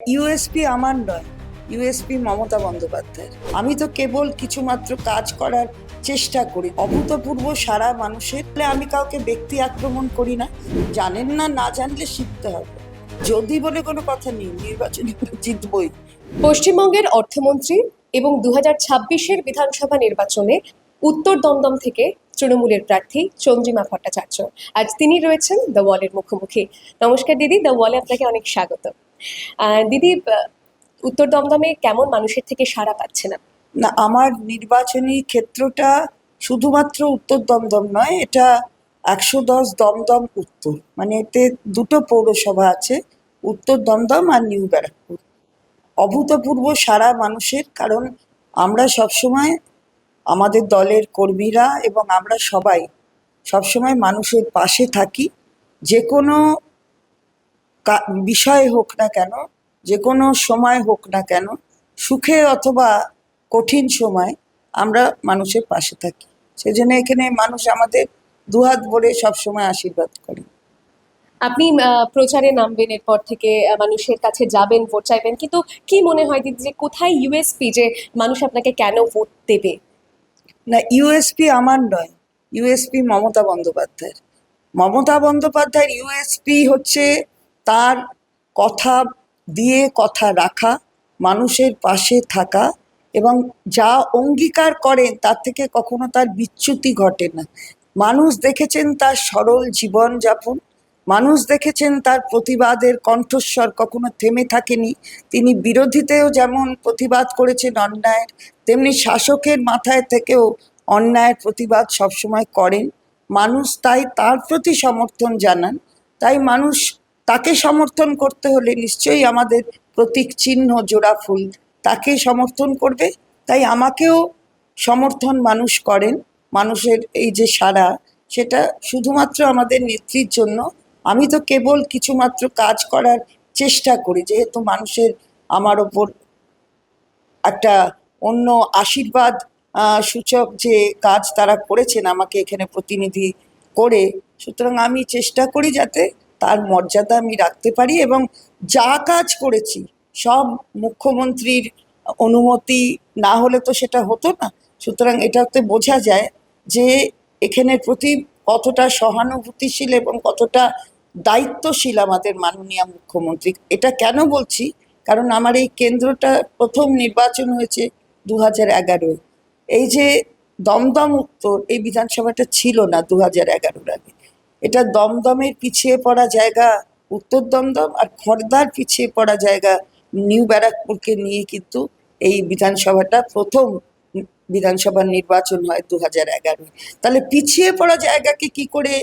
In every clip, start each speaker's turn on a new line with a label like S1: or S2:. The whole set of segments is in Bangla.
S1: ইউএসপি আমার নয়, ইউএসপি মমতা বন্দ্যোপাধ্যায়ের। আমি তো কেবল কিছুমাত্র কাজ করার চেষ্টা করি। অভূতপূর্ব সারা মানুষের। আমি কাউকে ব্যক্তি আক্রমণ করি না। জানেন না, না জানলে শিখতে হবে। যদি বলে কোনো কথা নেই, নির্বাচনে জিতবই।
S2: পশ্চিমবঙ্গের অর্থমন্ত্রী এবং 2026-এর বিধানসভা নির্বাচনে উত্তর দমদম থেকে তৃণমূলের প্রার্থী চন্দ্রিমা ভট্টাচার্য আজ তিনি রয়েছেন দ্য ওয়ালের মুখোমুখি। নমস্কার দিদি, দ্য ওয়ালে আপনাকে অনেক স্বাগত। দিদি, উত্তর দমদমে কেমন মানুষের থেকে সাড়া পাচ্ছেন আপনি?
S1: না, আমার নির্বাচনী ক্ষেত্রটা শুধুমাত্র উত্তর দমদম নয়, এটা 110 দমদম উত্তর, মানে এতে দুটো পৌরসভা আছে, উত্তর দমদম আর নিউ ব্যারাকপুর। অভূতপূর্ব সারা মানুষের, কারণ আমরা সবসময় আমাদের দলের কর্মীরা এবং আমরা সবাই সবসময় মানুষের পাশে থাকি। যে কোনো বিষয় হোক না কেন, যে কোনো সময় হোক না কেন, সুখে অথবা কঠিন সময় আমরা মানুষের পাশে থাকি। সেজন্য এখানে মানুষ আমাদের দুহাত ভরে সবসময় আশীর্বাদ করে।
S2: আপনি প্রচারে নামবেন, এরপর থেকে মানুষের কাছে যাবেন, ভোট চাইবেন, কিন্তু কি মনে হয় দিদি যে কোথায় ইউএসপি, যে মানুষ আপনাকে কেন ভোট দেবে?
S1: না, ইউএসপি আমার নয়, ইউএসপি মমতা বন্দ্যোপাধ্যায়ের। মমতা বন্দ্যোপাধ্যায়ের ইউএসপি হচ্ছে তার কথা দিয়ে কথা রাখা, মানুষের পাশে থাকা, এবং যা অঙ্গীকার করেন তার থেকে কখনো তার বিচ্যুতি ঘটে না। মানুষ দেখেছেন তার সরল জীবনযাপন, মানুষ দেখেছেন তার প্রতিবাদের কণ্ঠস্বর কখনো থেমে থাকেনি। তিনি বিরোধীতেও যেমন প্রতিবাদ করেছেন অন্যায়ের, তেমনি শাসকের মাথায় থেকেও অন্যায়ের প্রতিবাদ সবসময় করেন। মানুষ তাই তার প্রতি সমর্থন জানান। তাই মানুষ তাকে সমর্থন করতে হলে নিশ্চয়ই আমাদের প্রতীক চিহ্ন জোড়া ফুল, তাকে সমর্থন করবে। তাই আমাকেও সমর্থন মানুষ করেন। মানুষের এই যে সাড়া, সেটা শুধুমাত্র আমাদের নেত্রীর জন্য। আমি তো কেবল কিছুমাত্র কাজ করার চেষ্টা করি, যেহেতু মানুষের আমার ওপর একটা অন্য আশীর্বাদ সূচক যে কাজ তারা করেছেন আমাকে এখানে প্রতিনিধি করে, সুতরাং আমি চেষ্টা করি যাতে তার মর্যাদা আমি রাখতে পারি। এবং যা কাজ করেছি সব মুখ্যমন্ত্রীর অনুমতি না হলে তো সেটা হতো না। সুতরাং এটাতে বোঝা যায় যে এখানের প্রতি কতটা সহানুভূতিশীল এবং কতটা দায়িত্বশীল আমাদের মাননীয় মুখ্যমন্ত্রী। এটা কেন বলছি, কারণ আমার এই কেন্দ্রটা প্রথম নির্বাচন হয়েছে 2011-য়। এই যে দমদম উত্তর, এই বিধানসভাটা ছিল না 2011-র আগে। এটা দমদমের পিছিয়ে পড়া জায়গা উত্তর দমদম, আর খড়দার পিছিয়ে পড়া জায়গা নিউ ব্যারাকপুরকে নিয়ে কিন্তু এই বিধানসভাটা প্রথম বিধানসভার নির্বাচন হয় 2011-য়। তাহলে পিছিয়ে পড়া জায়গাকে কি করে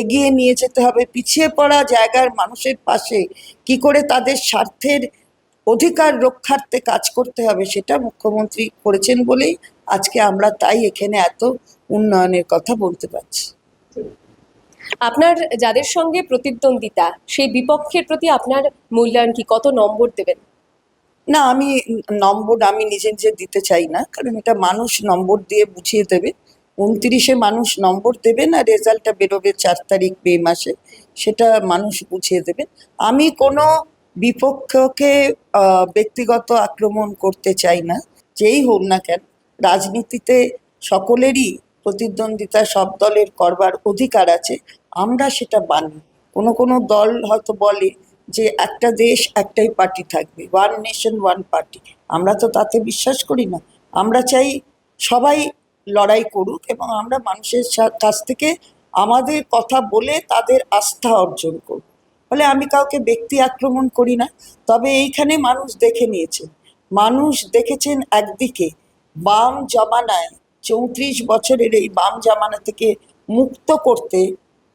S1: এগিয়ে নিয়ে যেতে হবে, পিছিয়ে পড়া জায়গার মানুষের পাশে কি করে তাদের স্বার্থের অধিকার রক্ষার্থে কাজ করতে হবে, সেটা মুখ্যমন্ত্রী করেছেন বলেই আজকে আমরা তাই এখানে এত উন্নয়নের কথা বলতে পারছি।
S2: আপনার যাদের সঙ্গে প্রতিদ্বন্দ্বিতা, সেই বিপক্ষের প্রতি আপনার মূল্যায়ন কি? কত নম্বর দেবেন?
S1: না, আমি নম্বর আমি নিজে নিজে দিতে চাই না, কারণ এটা মানুষ নম্বর দিয়ে বুঝিয়ে দেবে। 29-এ মানুষ নম্বর দেবেন, আর রেজাল্টটা বেরোবে 4 তারিখ মে মাসে, সেটা মানুষ বুঝিয়ে দেবেন। আমি কোনো বিপক্ষকে ব্যক্তিগত আক্রমণ করতে চাই না, যেই হোক না কেন। রাজনীতিতে সকলেরই প্রতিদ্বন্দ্বিতা সব দলের করবার অধিকার আছে, আমরা সেটা মানি। কোনো কোনো দল হয়তো বলে যে একটা দেশ একটাই পার্টি থাকবে, ওয়ান নেশন ওয়ান পার্টি। আমরা তো তাতে বিশ্বাস করি না। আমরা চাই সবাই লড়াই করুক এবং আমরা মানুষের কাছ থেকে আমাদের কথা বলে তাদের আস্থা অর্জন করব। ফলে আমি কাউকে ব্যক্তি আক্রমণ করি না। তবে এইখানে মানুষ দেখে নিয়েছেন, মানুষ দেখেছেন একদিকে বাম জমানায় 34 বছরের এই বাম জামানা থেকে মুক্ত করতে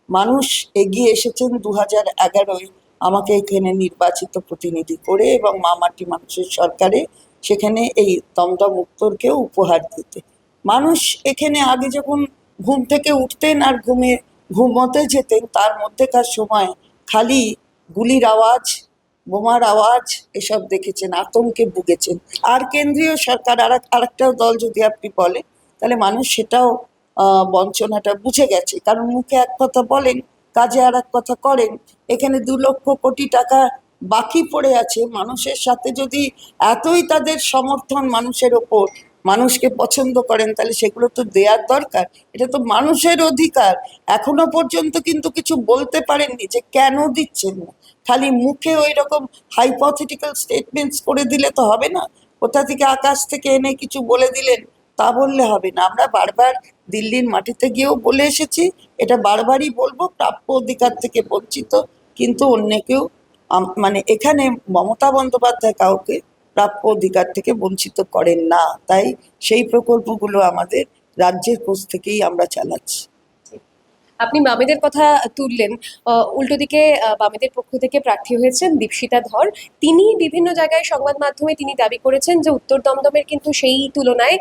S1: মানুষ এগিয়ে এসেছেন 2011-য় আমাকে এখানে নির্বাচিত প্রতিনিধি করে, এবং মাটি মানুষের সরকারে সেখানে এই দমদম উত্তরকেও উপহার দিতে। মানুষ এখানে আগে যখন ঘুম থেকে উঠতেন আর ঘুমোতে যেতেন, তার মধ্যেকার সময় খালি গুলির আওয়াজ, বোমার আওয়াজ এসব দেখেছেন, আতঙ্কে ভুগেছেন। আর কেন্দ্রীয় সরকার আরেকটা দল যদি আপনি বলেন, তাহলে মানুষ সেটাও বঞ্চনাটা বুঝে গেছে, কারণ মুখে এক কথা বলেন, কাজে আর এক কথা করেন। এখানে 2 লক্ষ কোটি টাকা বাকি পড়ে আছে, মানুষের সাথে যদি এতই তাদের সমর্থন মানুষের ওপর, মানুষকে পছন্দ করেন, তাহলে সেগুলো তো দেওয়ার দরকার। এটা তো মানুষের অধিকার। এখনো পর্যন্ত কিন্তু কিছু বলতে পারেননি যে কেন দিচ্ছেন না। খালি মুখে ওই রকম হাইপোথেটিক্যাল স্টেটমেন্টস করে দিলে তো হবে না। কোথা থেকে আকাশ থেকে এনে কিছু বলে দিলেন তা বললে হবে না। আমরা বারবার দিল্লির মাটিতে গিয়েও বলে এসেছি, এটা বারবারই বলবো, প্রাপ্য অধিকার থেকে বঞ্চিত কিন্তু অন্য কেউ মানে এখানে মমতা বন্দ্যোপাধ্যায় কাউকে প্রাপ্য অধিকার থেকে বঞ্চিত করেন না। তাই সেই প্রকল্পগুলো আমাদের রাজ্যের কোষ থেকেই আমরা চালাচ্ছি।
S2: আপনি বামেদের কথা তুললেন। উল্টো দিকে বামেদের পক্ষ থেকে প্রার্থী হয়েছেন দীপশিতা ধর। তিনি বিভিন্ন জায়গায় সংবাদ মাধ্যমে তিনি দাবি করেছেন যে উত্তর দমদমের কিন্তু সেই তুলনায়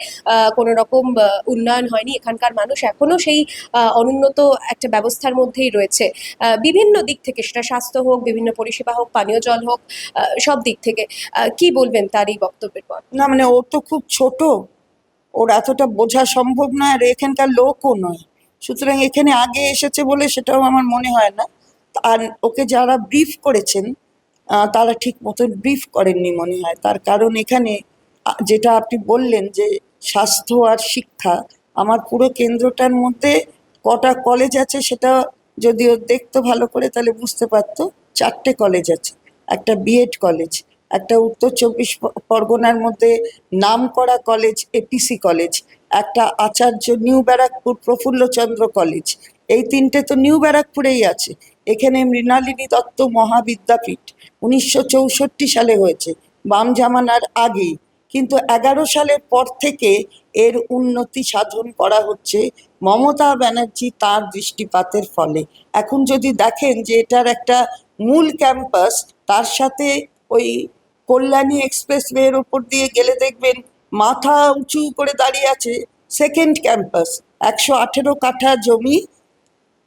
S2: কোনো রকম উন্নয়ন হয়নি, এখানকার মানুষ এখনো সেই অনুন্নত একটা ব্যবস্থার মধ্যেই রয়েছে। বিভিন্ন দিক থেকে, সেটা স্বাস্থ্য হোক, বিভিন্ন পরিষেবা হোক, পানীয় জল হোক, সব দিক থেকে। কি বলবেন তার এই বক্তব্যের পর?
S1: না মানে ও তো খুব ছোট, ওর এতটা বোঝা সম্ভব নয়, আর এখানকার লোকও নয়। সুতরাং এখানে আগে এসেছে বলে সেটাও আমার মনে হয় না। আর ওকে যারা ব্রিফ করেছেন তারা ঠিক মতন ব্রিফ করেননি মনে হয়। তার কারণ এখানে যেটা আপনি বললেন যে স্বাস্থ্য আর শিক্ষা, আমার পুরো কেন্দ্রটার মধ্যে কটা কলেজ আছে সেটা যদি ও দেখতো ভালো করে তাহলে বুঝতে পারতো। 4টে কলেজ আছে, একটা বিএড কলেজ, একটা উত্তর চব্বিশ পরগনার মধ্যে নামকরা কলেজ এপিসি কলেজ, একটা আচার্য নিউ ব্যারাকপুর প্রফুল্লচন্দ্র কলেজ। এই 3টে তো নিউ ব্যারাকপুরেই আছে। এখানে মৃণালিনী দত্ত মহাবিদ্যাপীঠ 1964 সালে হয়েছে, বাম জামানার আগেই, কিন্তু 11 সালের পর থেকে এর উন্নতি সাধন করা হচ্ছে মমতা ব্যানার্জি তার দৃষ্টিপাতের ফলে। এখন যদি দেখেন যে এটার একটা মূল ক্যাম্পাস, তার সাথে ওই কল্যাণী এক্সপ্রেসওয়ের ওপর দিয়ে গেলে দেখবেন মাথা উঁচু করে দাঁড়িয়ে আছে সেকেন্ড ক্যাম্পাস। 118 কাঠা জমি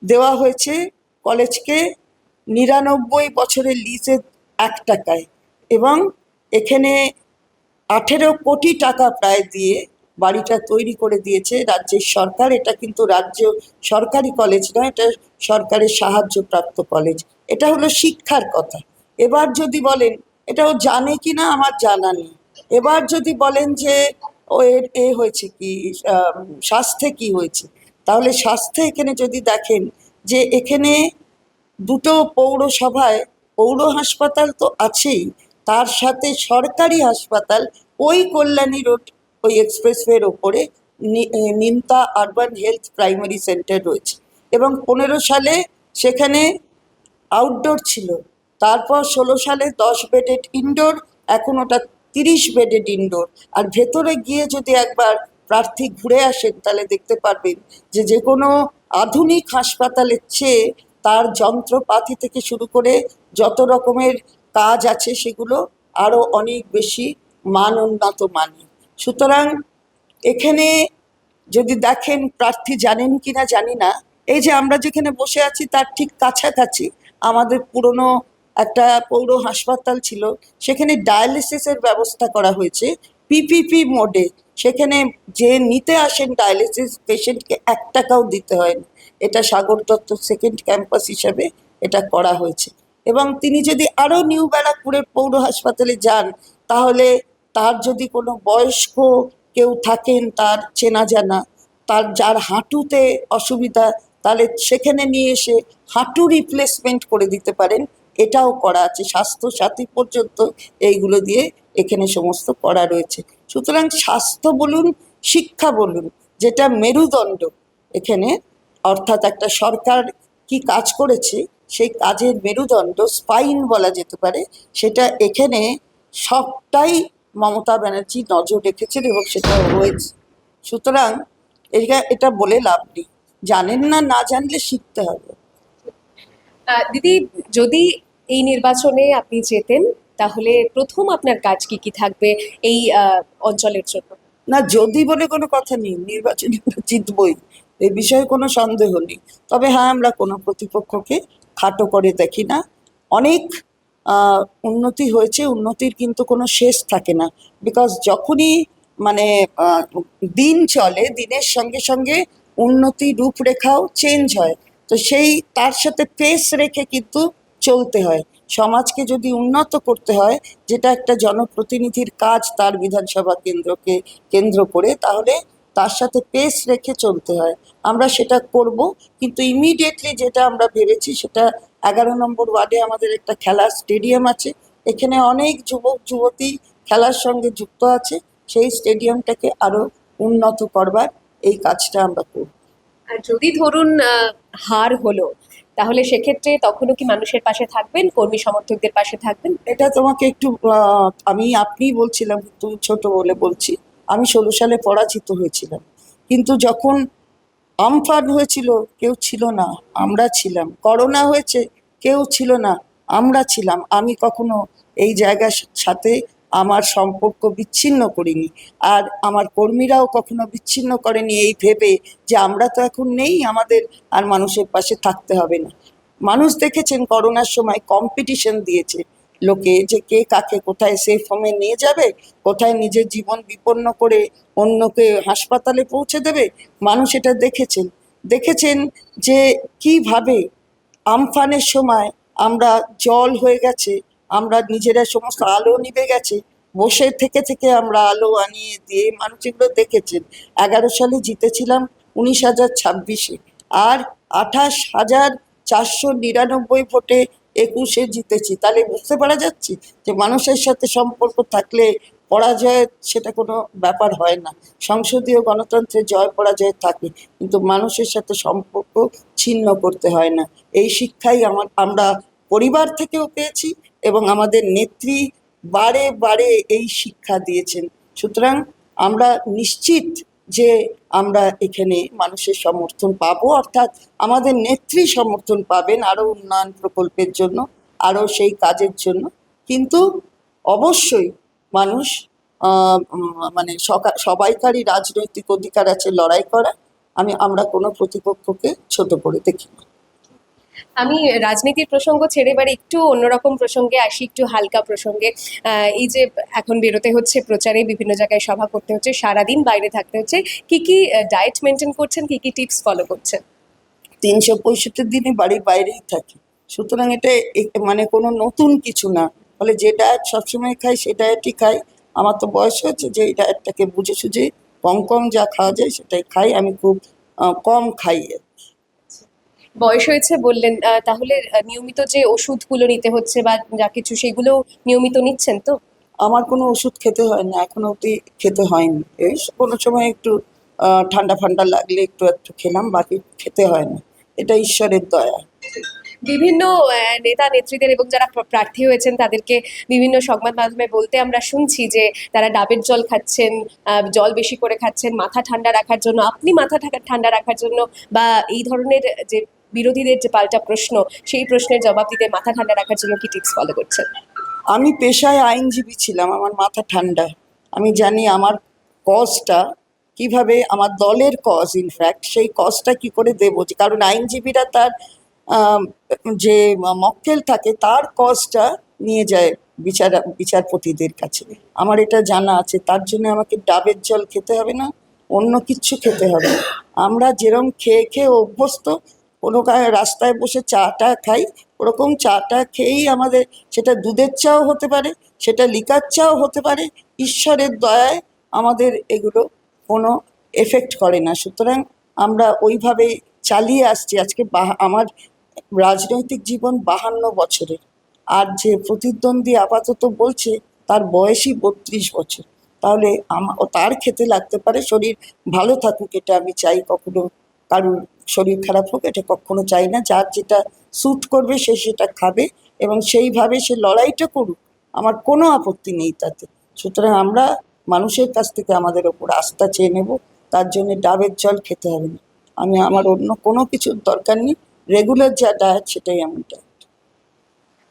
S1: দেওয়া হয়েছে কলেজকে 99 বছরের লিজে 1 টাকায়, এবং এখানে 18 কোটি টাকা প্রায় দিয়ে বাড়িটা তৈরি করে দিয়েছে রাজ্যের সরকার। এটা কিন্তু রাজ্য সরকারি কলেজ নয়, এটা সরকারের সাহায্যপ্রাপ্ত কলেজ। এটা হলো শিক্ষার কথা। এবার যদি বলেন এটাও জানে কি না আমার জানা নেই। এবার যদি বলেন যে ও এ হয়েছে কি স্বাস্থ্যে কি হয়েছে, তাহলে স্বাস্থ্যে এখানে যদি দেখেন যে এখানে 2টো পৌরসভায় পৌর হাসপাতাল তো আছেই, তার সাথে সরকারি হাসপাতাল ওই কল্যাণী রোড ওই এক্সপ্রেসওয়ের ওপরে Nimta urban health primary centre রয়েছে, এবং 15 সালে সেখানে আউটডোর ছিল। তারপর 16 সালে 10 বেডেড ইনডোর, এখন ওটা 30 বেডেড ইনডোর। আর ভেতরে গিয়ে যদি একবার প্রার্থী ঘুরে আসেন তাহলে দেখতে পারবেন যে যে কোনো আধুনিক হাসপাতালের চেয়ে তার যন্ত্রপাতি থেকে শুরু করে যত রকমের কাজ আছে সেগুলো আরও অনেক বেশি মান উন্নত মানের। সুতরাং এখানে যদি দেখেন প্রার্থী জানেন কিনা জানি না, এই যে আমরা যেখানে বসে আছি তার ঠিক কাছাকাছি আমাদের পুরনো একটা পৌর হাসপাতাল ছিল, সেখানে ডায়ালিসিসের ব্যবস্থা করা হয়েছে পিপিপি মোডে। সেখানে যে নিতে আসেন ডায়ালিসিস পেশেন্টকে 1 টাকাও দিতে হয় না। এটা সাগর দত্ত সেকেন্ড ক্যাম্পাস হিসাবে এটা করা হয়েছে। এবং তিনি যদি আরও নিউ ব্যারাকপুরের পৌর হাসপাতালে যান, তাহলে তার যদি কোনো বয়স্ক কেউ থাকেন তার চেনা জানা, তার যার হাঁটুতে অসুবিধা, তাহলে সেখানে নিয়ে এসে হাঁটু রিপ্লেসমেন্ট করে দিতে পারেন, এটাও করা আছে। স্বাস্থ্য সাথী পর্যন্ত এইগুলো দিয়ে এখানে সমস্ত করা রয়েছে। সুতরাং স্বাস্থ্য বলুন, শিক্ষা বলুন, যেটা মেরুদণ্ড এখানে, অর্থাৎ একটা সরকার কি কাজ করেছে সেই কাজের মেরুদণ্ড, স্পাইন বলা যেতে পারে, সেটা এখানে সবটাই মমতা ব্যানার্জি নজর রেখেছেন এবং সেটা হয়েছে। সুতরাং এটা বলে লাভ নেই, জানেন না, না জানলে শিখতে হবে।
S2: দিদি, যদি এই নির্বাচনে আপনি জেতেন, তাহলে প্রথম আপনার কাজ কি কি থাকবে এই অঞ্চলের জন্য?
S1: না, যদি বলে কোনো কথা নেই, নির্বাচনে আমরা জিতবই, এ বিষয়ে কোনো সন্দেহ নেই। তবে হ্যাঁ, আমরা কোনো প্রতিপক্ষকে খাটো করে দেখি না। অনেক উন্নতি হয়েছে, উন্নতির কিন্তু কোনো শেষ থাকে না। বিকজ যখনই মানে দিন চলে, দিনের সঙ্গে সঙ্গে উন্নতি রূপরেখাও চেঞ্জ হয়। তো সেই তার সাথে পেস রেখে কিন্তু চলতে হয়। সমাজকে যদি উন্নত করতে হয়, যেটা একটা জনপ্রতিনিধির কাজ তার বিধানসভা কেন্দ্রকে কেন্দ্র করে, তাহলে তার সাথে পেস রেখে চলতে হয়। আমরা সেটা করব, কিন্তু ইমিডিয়েটলি যেটা আমরা ভেবেছি সেটা 11 নম্বর ওয়ার্ডে আমাদের একটা খেলার স্টেডিয়াম আছে। এখানে অনেক যুবক যুবতী খেলার সঙ্গে যুক্ত আছে। সেই স্টেডিয়ামটাকে আরো উন্নত করবার এই কাজটা আমরা করব।
S2: আর যদি ধরুন হার হলো, তাহলে সেক্ষেত্রে তখনও কি মানুষের পাশে থাকবেন, কর্মী সমর্থকদের পাশে থাকবেন?
S1: এটা তোমাকে একটু আপনিই বলছিলাম, তুমি ছোট বলে বলছি। আমি 16 সালে পরাজিত হয়েছিলাম, কিন্তু যখন আমফান হয়েছিল কেউ ছিল না, আমরা ছিলাম। করোনা হয়েছে, কেউ ছিল না, আমরা ছিলাম। আমি কখনো এই জায়গার সাথে আমার সম্পর্ক বিচ্ছিন্ন করিনি, আর আমার কর্মীরাও কখনো বিচ্ছিন্ন করেনি এই ভেবে যে আমরা তো এখন নেই, আমাদের আর মানুষের পাশে থাকতে হবে না। মানুষ দেখেছেন করোনার সময় কম্পিটিশন দিয়েছে লোকে, যে কে কাকে কোথায় সেফ হোমে নিয়ে যাবে, কোথায় নিজের জীবন বিপন্ন করে অন্যকে হাসপাতালে পৌঁছে দেবে। মানুষ এটা দেখেছেন, দেখেছেন যে কিভাবে আমফানের সময় আমরা জল হয়ে গেছে, আমরা নিজেরা সমস্ত আলো নিভে গেছে, বসে থেকে থেকে আমরা আলো আনিয়ে দিয়ে মানুষ এগুলো দেখেছেন। 11 সালে জিতেছিলাম 19,026-এ, আর 28,499 ভোটে 21-এ জিতেছি। তাহলে বুঝতে পারা যাচ্ছে যে মানুষের সাথে সম্পর্ক থাকলে পরাজয় সেটা কোনো ব্যাপার হয় না। সংসদীয় গণতন্ত্রে জয় পরাজয় থাকে, কিন্তু মানুষের সাথে সম্পর্ক ছিন্ন করতে হয় না। এই শিক্ষাই আমরা পরিবার থেকেও পেয়েছি, এবং আমাদের নেত্রী বারে বারে এই শিক্ষা দিয়েছেন। সুতরাং আমরা নিশ্চিত যে আমরা এখানে মানুষের সমর্থন পাবো, অর্থাৎ আমাদের নেত্রী সমর্থন পাবেন আরো উন্নয়ন প্রকল্পের জন্য, আরো সেই কাজের জন্য। কিন্তু অবশ্যই মানুষ মানে সবাইকারই রাজনৈতিক অধিকার আছে লড়াই করা। আমরা কোনো প্রতিপক্ষকে ছোট করে দেখি না।
S2: আমি রাজনীতির প্রসঙ্গ ছেড়ে এবার একটু অন্যরকম প্রসঙ্গে আসি, একটু হালকা প্রসঙ্গে। এই যে এখন বেরোতে হচ্ছে প্রচারে, বিভিন্ন জায়গায় সভা করতে হচ্ছে, সারাদিন বাইরে থাকতে হচ্ছে, কি কি ডায়েট মেনটেন করছেন, কি কি টিপস ফলো করছেন?
S1: 365 দিনে বাড়ির বাইরেই থাকি, সুতরাং এটা মানে কোনো নতুন কিছু না। ফলে যে ডায়েট সবসময় খাই সেই ডায়েটই খাই। আমার তো বয়স হয়েছে যে এই ডায়েটটাকে বুঝে সুঝে কম কম যা খাওয়া যায় সেটাই খাই। আমি খুব কম খাই।
S2: বয়স হয়েছে বললেন, তাহলে নিয়মিত যে ওষুধগুলো নিতে হচ্ছে বা যা কিছু, সেগুলো নিয়মিত নিচ্ছেন তো?
S1: আমার কোনো ওষুধ খেতে হয় না, এখনো অবধি খেতে হয়নি। এই কোনো সময় একটু ঠান্ডা ফান্ডা লাগলে একটু একটু খেলাম, বাকি খেতে হয় না। এটা ঈশ্বরের দয়া।
S2: বিভিন্ন নেতা নেত্রীদের এবং যারা প্রার্থী হয়েছেন তাদেরকে বিভিন্ন সংবাদ মাধ্যমে বলতে আমরা শুনছি যে তারা ডাবের জল খাচ্ছেন, জল বেশি করে খাচ্ছেন মাথা ঠান্ডা রাখার জন্য। আপনি মাথা ঠান্ডা রাখার জন্য বা এই ধরনের যে বিরোধীদের যে পাল্টা প্রশ্ন, সেই প্রশ্নের জবাব দিতে মাথা ঠান্ডা রাখার জন্য কি টিপস ফলো করছেন?
S1: আমি পেশায় আইনজীবী ছিলাম, আমার মাথা ঠান্ডা। আমি জানি আমার কজটা কিভাবে, আমার দলের কজ ইনফ্যাক্ট, সেই কজটা কি করে দেবো। কারণ আইনজীবীরা তার আম, যে মক্কেল থাকে তার কজটা নিয়ে যায় বিচারপতিদের কাছে। আমার এটা জানা আছে, তার জন্য আমাকে ডাবের জল খেতে হবে না, অন্য কিচ্ছু খেতে হবে না। আমরা যেরকম খেয়ে খেয়ে অভ্যস্ত, কোনো রাস্তায় বসে চাটা খাই, ওরকম চাটা খেয়েই আমাদের, সেটা দুধের চাও হতে পারে, সেটা লিকার চাও হতে পারে, ঈশ্বরের দয়ায় আমাদের এগুলো কোনো এফেক্ট করে না। সুতরাং আমরা ওইভাবে চালিয়ে আসছি। আজকে আমার রাজনৈতিক জীবন 52 বছরের, আর যে প্রতিদ্বন্দ্বী আপাতত বলছে তার বয়সই 32 বছর। তাহলে তার খেতে লাগতে পারে, শরীর ভালো থাকুক এটা আমি চাই, কখনো কারুর শরীর খারাপ হোক এটা কখনো চাই না। যার যেটা স্যুট করবে সে সেটা খাবে, এবং সেইভাবে সে লড়াইটা করুক, আমার কোনো আপত্তি নেই তাতে। সুতরাং আমরা মানুষের কাছ থেকে আমাদের ওপর আস্থা চেয়ে নেব, তার জন্য ডাবের জল খেতে হবে না। আমার অন্য কোনো কিছুর দরকার নেই, রেগুলার যা ডায়েট সেটাই আমার ডায়েট।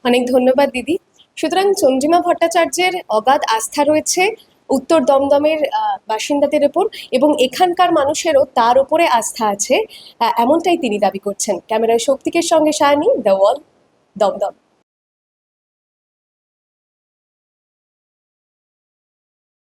S2: অনেক ধন্যবাদ দিদি। সুতরাং চন্দ্রিমা ভট্টাচার্যের অগাধ আস্থা রয়েছে উত্তর দমদমের বাসিন্দাদের ওপর, এবং এখানকার মানুষেরও তার উপরে আস্থা আছে, এমনটাই তিনি দাবি করছেন। ক্যামেরায় শক্তিকের সঙ্গে সায়নী, দ্য ওয়াল, দমদম।